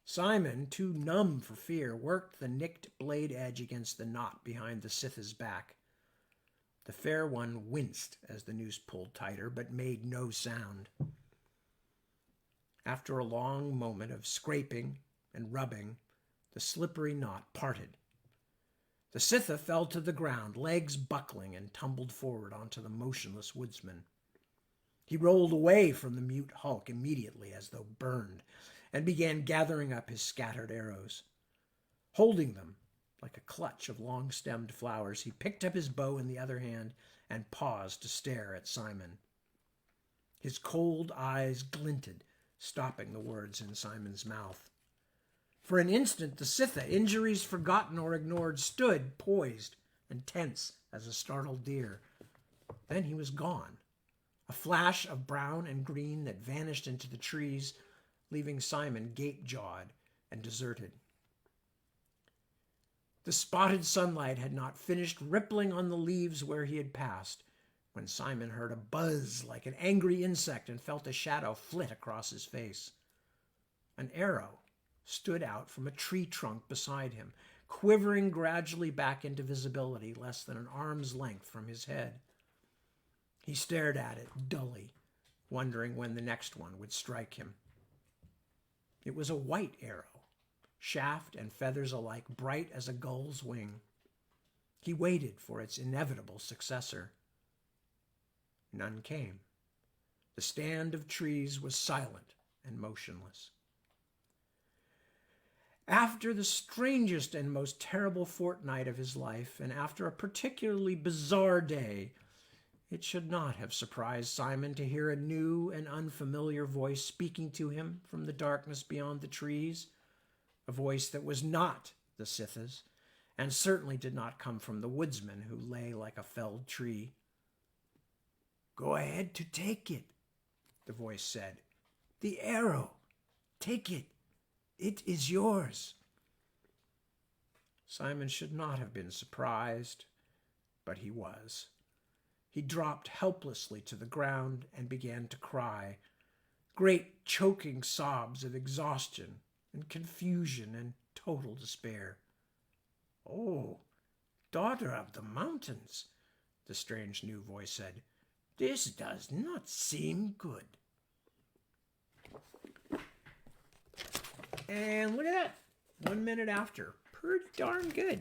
Speaker 1: Simon, too numb for fear, worked the nicked blade edge against the knot behind the Scytha's back. The fair one winced as the noose pulled tighter, but made no sound. After a long moment of scraping and rubbing, the slippery knot parted. The Scytha fell to the ground, legs buckling, and tumbled forward onto the motionless woodsman. He rolled away from the mute hulk immediately, as though burned, and began gathering up his scattered arrows. Holding them like a clutch of long-stemmed flowers, he picked up his bow in the other hand and paused to stare at Simon. His cold eyes glinted, stopping the words in Simon's mouth. For an instant, the Scytha, injuries forgotten or ignored, stood poised and tense as a startled deer. Then he was gone, a flash of brown and green that vanished into the trees, leaving Simon gape-jawed and deserted. The spotted sunlight had not finished rippling on the leaves where he had passed when Simon heard a buzz like an angry insect and felt a shadow flit across his face. An arrow stood out from a tree trunk beside him, quivering gradually back into visibility less than an arm's length from his head. He stared at it dully, wondering when the next one would strike him. It was a white arrow, shaft and feathers alike bright as a gull's wing. He waited for its inevitable successor. None came. The stand of trees was silent and motionless. After the strangest and most terrible fortnight of his life, and after a particularly bizarre day, it should not have surprised Simon to hear a new and unfamiliar voice speaking to him from the darkness beyond the trees, a voice that was not the Scytha's, and certainly did not come from the woodsman who lay like a felled tree. "Go ahead to take it," the voice said. "The arrow. Take it. It is yours." Simon should not have been surprised, but he was. He dropped helplessly to the ground and began to cry, great choking sobs of exhaustion and confusion and total despair. "Oh, daughter of the mountains," the strange new voice said, "this does not seem good." And look at that, 1 minute after. Pretty darn good.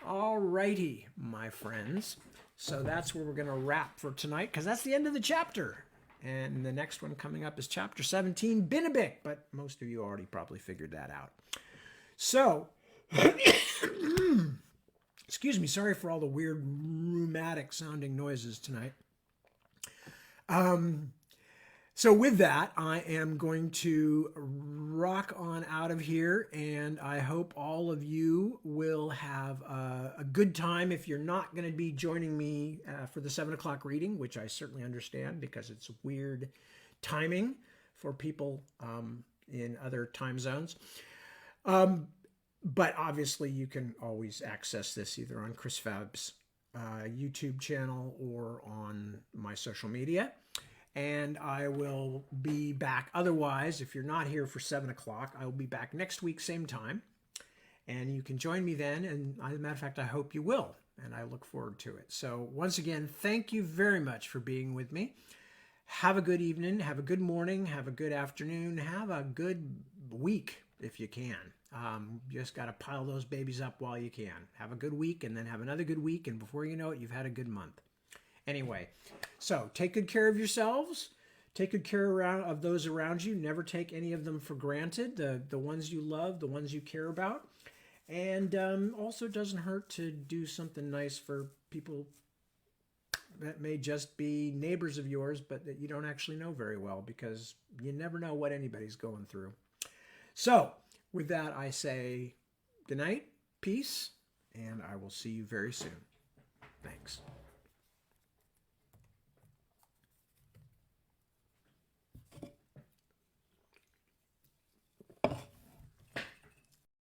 Speaker 1: All righty, my friends. So that's where we're going to wrap for tonight, because that's the end of the chapter. And the next one coming up is chapter 17, Binnabic, but most of you already probably figured that out. So, excuse me, sorry for all the weird rheumatic sounding noises tonight. So with that, I am going to rock on out of here, and I hope all of you will have a good time. If you're not going to be joining me for the 7 o'clock reading, which I certainly understand because it's weird timing for people in other time zones. But obviously you can always access this either on Chris Fab's YouTube channel or on my social media. And I will be back. Otherwise, if you're not here for 7 o'clock, I will be back next week, same time. And you can join me then. And as a matter of fact, I hope you will. And I look forward to it. So once again, thank you very much for being with me. Have a good evening. Have a good morning. Have a good afternoon. Have a good week if you can. You just got to pile those babies up while you can. Have a good week and then have another good week. And before you know it, you've had a good month. Anyway, so take good care of yourselves. Take good care of those around you. Never take any of them for granted. The ones you love, the ones you care about. And also doesn't hurt to do something nice for people that may just be neighbors of yours, but that you don't actually know very well, because you never know what anybody's going through. So with that, I say good night, peace, and I will see you very soon. Thanks.